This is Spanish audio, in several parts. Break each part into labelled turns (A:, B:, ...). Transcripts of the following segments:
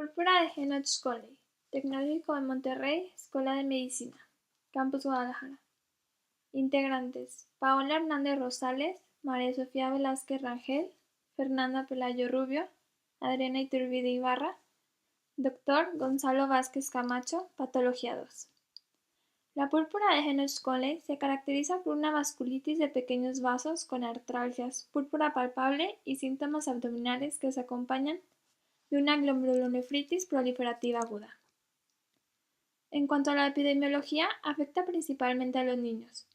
A: Púrpura de Henoch Colley, Tecnológico de Monterrey, Escuela de Medicina, Campus Guadalajara. Integrantes: Paola Hernández Rosales, María Sofía Velázquez Rangel, Fernanda Pelayo Rubio, Adriana Iturbide Ibarra, Dr. Gonzalo Vázquez Camacho, Patología 2. La púrpura de Henoch Colley se caracteriza por una vasculitis de pequeños vasos con artralgias, púrpura palpable y síntomas abdominales que se acompañan de una glomurulonefritis proliferativa aguda. En cuanto a la epidemiología, afecta principalmente a los niños.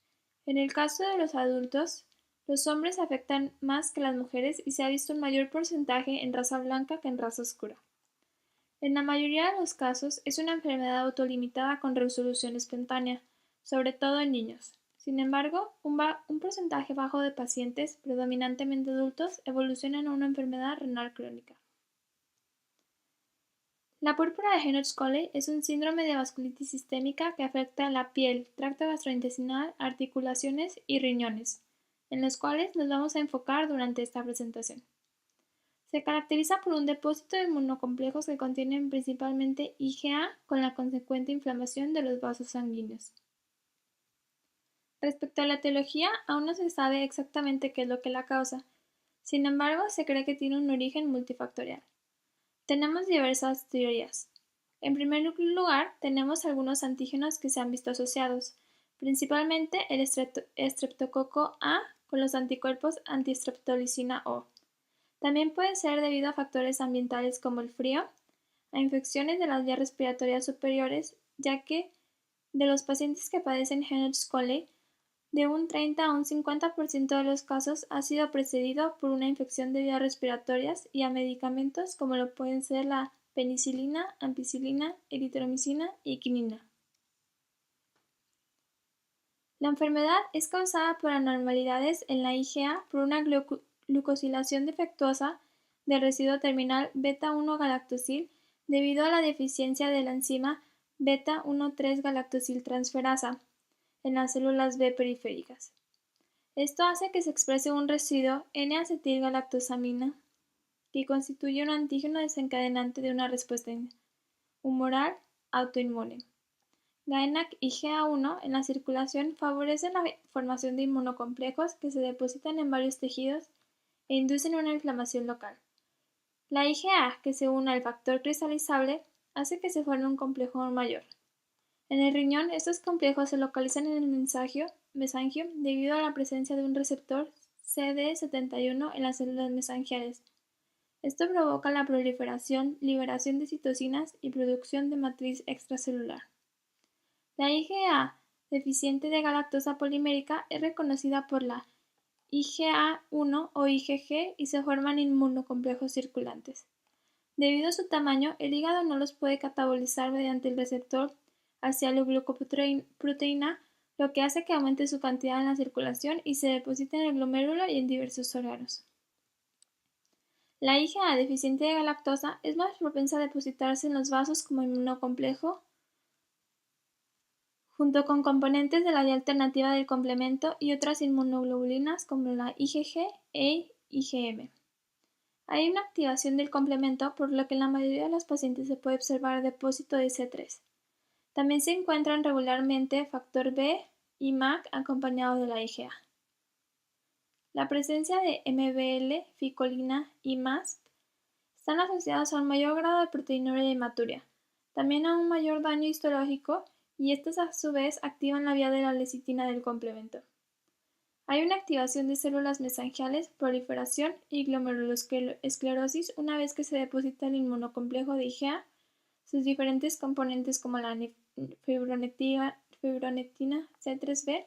A: En el caso de los adultos, los hombres afectan más que las mujeres y se ha visto un mayor porcentaje en raza blanca que en raza oscura. En la mayoría de los casos es una enfermedad autolimitada con resolución espontánea, sobre todo en niños. Sin embargo, un porcentaje bajo de pacientes, predominantemente adultos, evolucionan a una enfermedad renal crónica. La púrpura de Henoch Colley es un síndrome de vasculitis sistémica que afecta la piel, tracto gastrointestinal, articulaciones y riñones, en los cuales nos vamos a enfocar durante esta presentación. Se caracteriza por un depósito de inmunocomplejos que contienen principalmente IgA con la consecuente inflamación de los vasos sanguíneos. Respecto a la etiología, aún no se sabe exactamente qué es lo que la causa. Sin embargo, se cree que tiene un origen multifactorial. Tenemos diversas teorías. En primer lugar, tenemos algunos antígenos que se han visto asociados, principalmente el estreptococo A con los anticuerpos anti-streptolicina O. También puede ser debido a factores ambientales como el frío, a infecciones de las vías respiratorias superiores, ya que de los pacientes que padecen Henoch Colley, de un 30 a un 50% de los casos ha sido precedido por una infección de vías respiratorias y a medicamentos como lo pueden ser la penicilina, ampicilina, eritromicina y quinina. La enfermedad es causada por anormalidades en la IgA por una glucosilación defectuosa del residuo terminal beta-1-galactosil debido a la deficiencia de la enzima beta-1,3-galactosiltransferasa en las células B periféricas. Esto hace que se exprese un residuo N-acetilgalactosamina, que constituye un antígeno desencadenante de una respuesta humoral autoinmune. GAENAC y GA1 en la circulación favorecen la formación de inmunocomplejos que se depositan en varios tejidos e inducen una inflamación local. La IgA, que se une al factor cristalizable, hace que se forme un complejo mayor. En el riñón, estos complejos se localizan en el mesangio debido a la presencia de un receptor CD71 en las células mesangiales. Esto provoca la proliferación, liberación de citocinas y producción de matriz extracelular. La IgA deficiente de galactosa polimérica es reconocida por la IgA1 o IgG y se forman inmunocomplejos circulantes. Debido a su tamaño, el hígado no los puede catabolizar mediante el receptor asialoglucoproteína, lo que hace que aumente su cantidad en la circulación y se deposite en el glomérulo y en diversos órganos. La IgA deficiente de galactosa es más propensa a depositarse en los vasos como inmunocomplejo, junto con componentes de la vía alternativa del complemento y otras inmunoglobulinas como la IgG e IgM. Hay una activación del complemento, por lo que en la mayoría de los pacientes se puede observar depósito de C3. También se encuentran regularmente factor B y MAC acompañado de la IgA. La presencia de MBL, ficolina y MAST están asociados a un mayor grado de proteinuria y hematuria, también a un mayor daño histológico, y estos a su vez activan la vía de la lecitina del complemento. Hay una activación de células mesangiales, proliferación y glomerulosclerosis una vez que se deposita el inmunocomplejo de IgA, sus diferentes componentes como la fibronectina C3b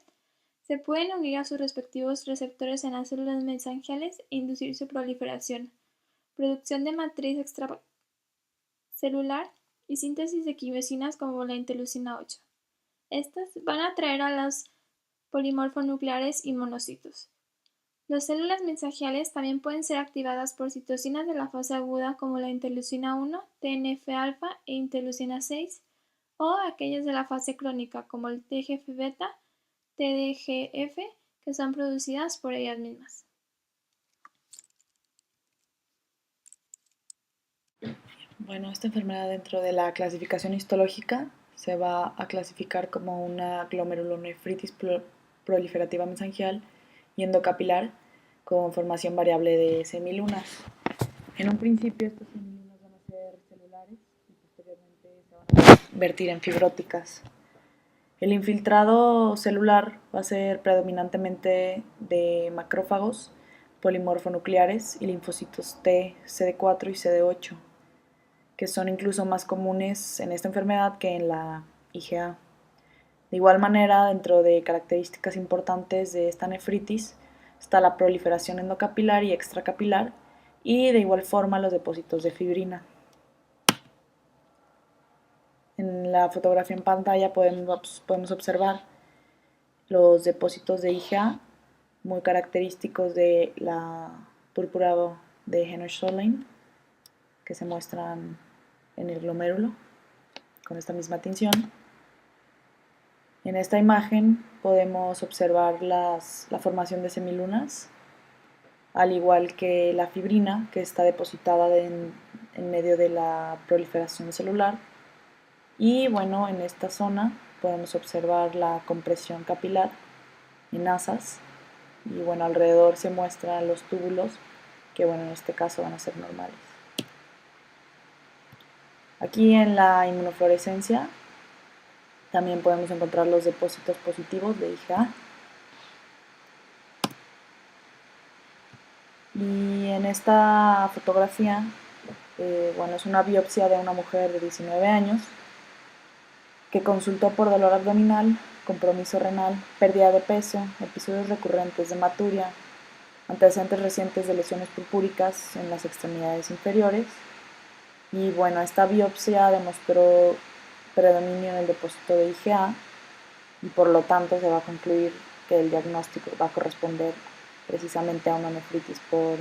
A: se pueden unir a sus respectivos receptores en las células mesangiales e inducir su proliferación, producción de matriz extracelular y síntesis de quimiosinas como la interleucina 8. Estas van a atraer a los polimorfonucleares y monocitos. Las células mesangiales también pueden ser activadas por citocinas de la fase aguda como la interleucina 1, TNF-alfa e interleucina 6, o aquellas de la fase crónica como el TGF-beta, TDGF, que son producidas por ellas mismas.
B: Bueno, esta enfermedad dentro de la clasificación histológica se va a clasificar como una glomerulonefritis proliferativa mesangial y endocapilar con formación variable de semilunas. En un principio estas semilunas van a ser celulares y posteriormente se van a convertir en fibróticas. El infiltrado celular va a ser predominantemente de macrófagos, polimorfonucleares y linfocitos T, CD4 y CD8, que son incluso más comunes en esta enfermedad que en la IgA. De igual manera, dentro de características importantes de esta nefritis está la proliferación endocapilar y extracapilar y de igual forma los depósitos de fibrina. En la fotografía en pantalla podemos observar los depósitos de IgA muy característicos de la púrpura de Henner-Schönlein que se muestran en el glomérulo con esta misma tinción. En esta imagen podemos observar la formación de semilunas, al igual que la fibrina que está depositada en medio de la proliferación celular. Y bueno, en esta zona podemos observar la compresión capilar en asas y bueno, alrededor se muestran los túbulos que bueno, en este caso van a ser normales. Aquí en la inmunofluorescencia también podemos encontrar los depósitos positivos de IgA. Y en esta fotografía, bueno, es una biopsia de una mujer de 19 años que consultó por dolor abdominal, compromiso renal, pérdida de peso, episodios recurrentes de hematuria, antecedentes recientes de lesiones purpúricas en las extremidades inferiores. Y bueno, esta biopsia demostró predominio en el depósito de IgA y por lo tanto se va a concluir que el diagnóstico va a corresponder precisamente a una nefritis por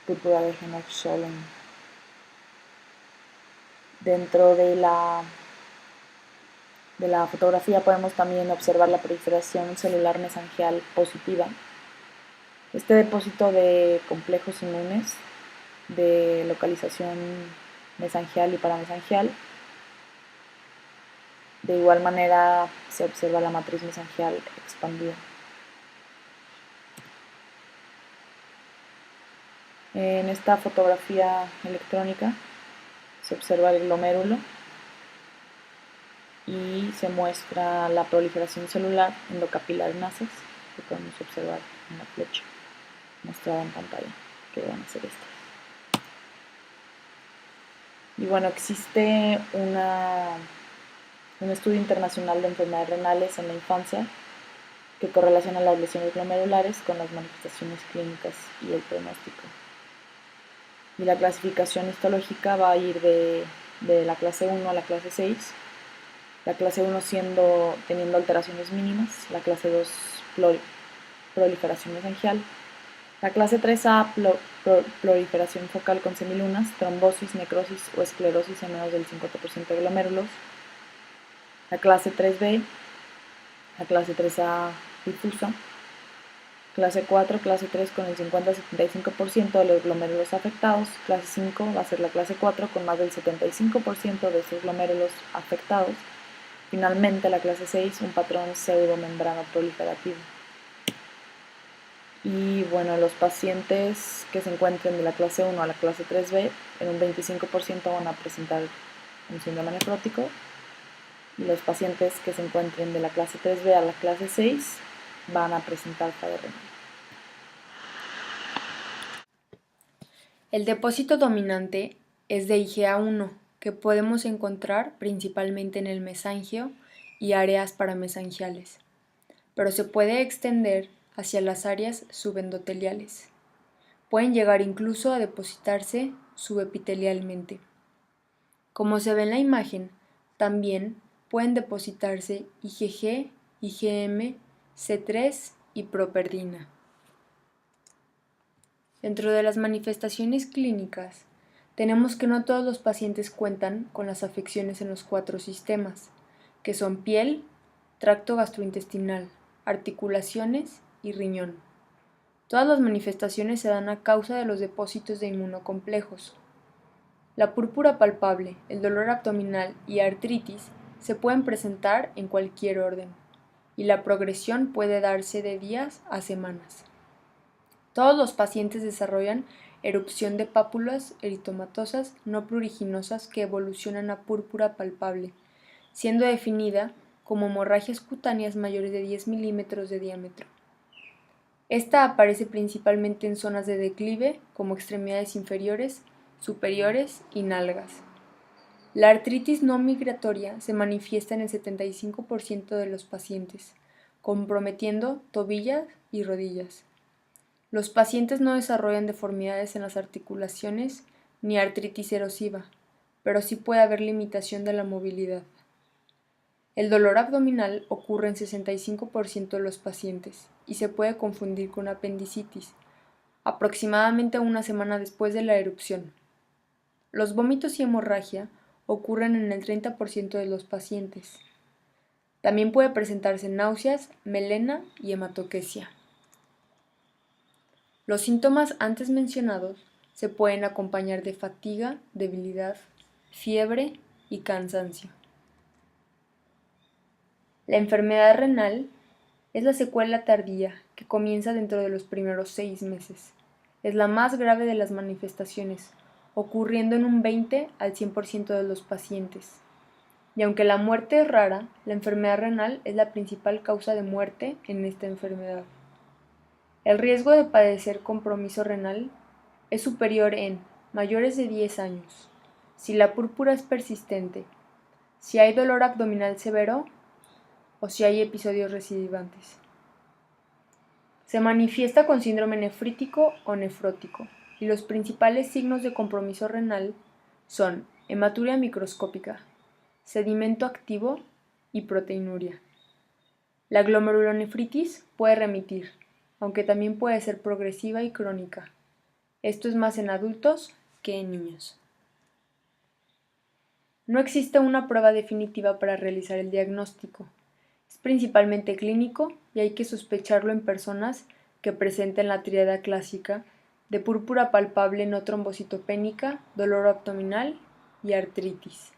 B: púrpura de Henner-Schönlein. Dentro de la fotografía podemos también observar la proliferación celular mesangial positiva. Este depósito de complejos inmunes de localización mesangial y paramesangial. De igual manera se observa la matriz mesangial expandida. En esta fotografía electrónica se observa el glomérulo y se muestra la proliferación celular endocapilar en asas, que podemos observar en la flecha mostrada en pantalla, que van a ser estas. Y bueno, existe un estudio internacional de enfermedades renales en la infancia que correlaciona las lesiones glomerulares con las manifestaciones clínicas y el pronóstico. Y la clasificación histológica va a ir de la clase 1 a la clase 6. La clase 1 teniendo alteraciones mínimas, la clase 2 proliferación mesangial, la clase 3A proliferación focal con semilunas, trombosis, necrosis o esclerosis en menos del 50% de glomérulos, la clase 3B, la clase 3A difusa, clase 4, clase 3 con el 50-75% de los glomérulos afectados, clase 5 va a ser la clase 4 con más del 75% de estos glomérulos afectados. Finalmente, la clase 6, un patrón pseudomembrano proliferativo. Y bueno, los pacientes que se encuentren de la clase 1 a la clase 3B, en un 25% van a presentar un síndrome nefrótico. Y los pacientes que se encuentren de la clase 3B a la clase 6 van a presentar fallo renal.
C: El depósito dominante es de IgA1, que podemos encontrar principalmente en el mesangio y áreas paramesangiales, pero se puede extender hacia las áreas subendoteliales. Pueden llegar incluso a depositarse subepitelialmente. Como se ve en la imagen, también pueden depositarse IgG, IgM, C3 y properdina. Dentro de las manifestaciones clínicas, tenemos que no todos los pacientes cuentan con las afecciones en los 4 sistemas, que son piel, tracto gastrointestinal, articulaciones y riñón. Todas las manifestaciones se dan a causa de los depósitos de inmunocomplejos. La púrpura palpable, el dolor abdominal y artritis se pueden presentar en cualquier orden, y la progresión puede darse de días a semanas. Todos los pacientes desarrollan erupción de pápulas eritomatosas no pruriginosas que evolucionan a púrpura palpable, siendo definida como hemorragias cutáneas mayores de 10 milímetros de diámetro. Esta aparece principalmente en zonas de declive, como extremidades inferiores, superiores y nalgas. La artritis no migratoria se manifiesta en el 75% de los pacientes, comprometiendo tobillas y rodillas. Los pacientes no desarrollan deformidades en las articulaciones ni artritis erosiva, pero sí puede haber limitación de la movilidad. El dolor abdominal ocurre en 65% de los pacientes y se puede confundir con apendicitis, aproximadamente una semana después de la erupción. Los vómitos y hemorragia ocurren en el 30% de los pacientes. También puede presentarse náuseas, melena y hematoquesia. Los síntomas antes mencionados se pueden acompañar de fatiga, debilidad, fiebre y cansancio. La enfermedad renal es la secuela tardía que comienza dentro de los primeros 6 meses. Es la más grave de las manifestaciones, ocurriendo en un 20 al 100% de los pacientes. Y aunque la muerte es rara, la enfermedad renal es la principal causa de muerte en esta enfermedad. El riesgo de padecer compromiso renal es superior en mayores de 10 años, si la púrpura es persistente, si hay dolor abdominal severo o si hay episodios recidivantes. Se manifiesta con síndrome nefrítico o nefrótico, y los principales signos de compromiso renal son hematuria microscópica, sedimento activo y proteinuria. La glomerulonefritis puede remitir, aunque también puede ser progresiva y crónica. Esto es más en adultos que en niños. No existe una prueba definitiva para realizar el diagnóstico. Es principalmente clínico y hay que sospecharlo en personas que presenten la tríada clásica de púrpura palpable no trombocitopénica, dolor abdominal y artritis.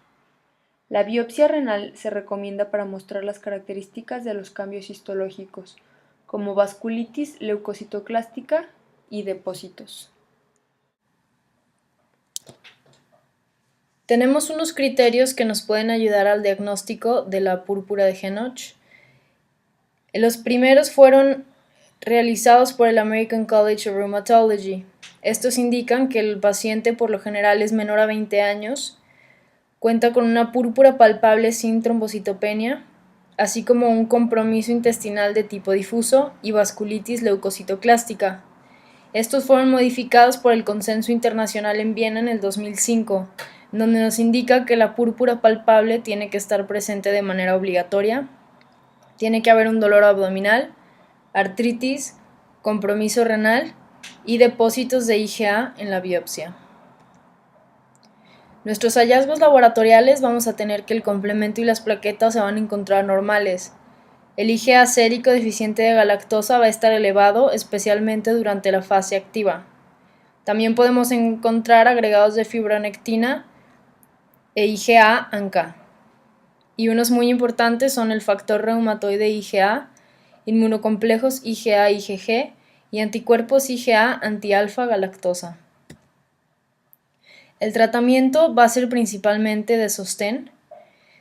C: La biopsia renal se recomienda para mostrar las características de los cambios histológicos, como vasculitis leucocitoclástica y depósitos.
D: Tenemos unos criterios que nos pueden ayudar al diagnóstico de la púrpura de Henoch. Los primeros fueron realizados por el American College of Rheumatology. Estos indican que el paciente por lo general es menor a 20 años, cuenta con una púrpura palpable sin trombocitopenia, así como un compromiso intestinal de tipo difuso y vasculitis leucocitoclástica. Estos fueron modificados por el Consenso Internacional en Viena en el 2005, donde nos indica que la púrpura palpable tiene que estar presente de manera obligatoria, tiene que haber un dolor abdominal, artritis, compromiso renal y depósitos de IgA en la biopsia. Nuestros hallazgos laboratoriales vamos a tener que el complemento y las plaquetas se van a encontrar normales. El IgA sérico deficiente de galactosa va a estar elevado, especialmente durante la fase activa. También podemos encontrar agregados de fibronectina e IgA-ANCA. Y unos muy importantes son el factor reumatoide IgA, inmunocomplejos IgA-IgG y anticuerpos IgA anti-alfa galactosa. El tratamiento va a ser principalmente de sostén.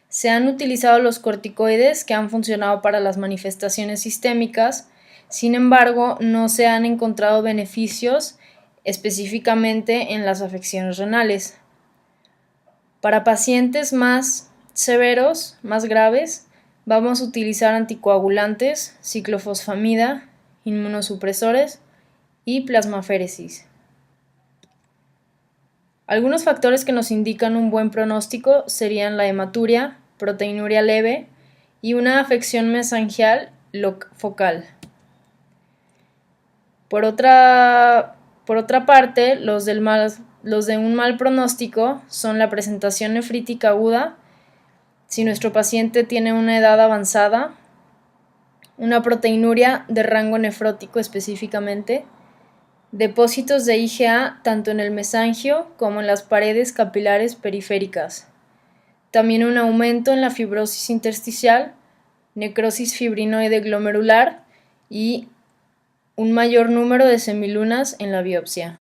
D: Se han utilizado los corticoides que han funcionado para las manifestaciones sistémicas, sin embargo, no se han encontrado beneficios específicamente en las afecciones renales. Para pacientes más severos, más graves, vamos a utilizar anticoagulantes, ciclofosfamida, inmunosupresores y plasmaféresis. Algunos factores que nos indican un buen pronóstico serían la hematuria, proteinuria leve y una afección mesangial focal. Por otra parte, los de un mal pronóstico son la presentación nefrítica aguda, si nuestro paciente tiene una edad avanzada, una proteinuria de rango nefrótico específicamente, depósitos de IgA tanto en el mesangio como en las paredes capilares periféricas. También un aumento en la fibrosis intersticial, necrosis fibrinoide glomerular y un mayor número de semilunas en la biopsia.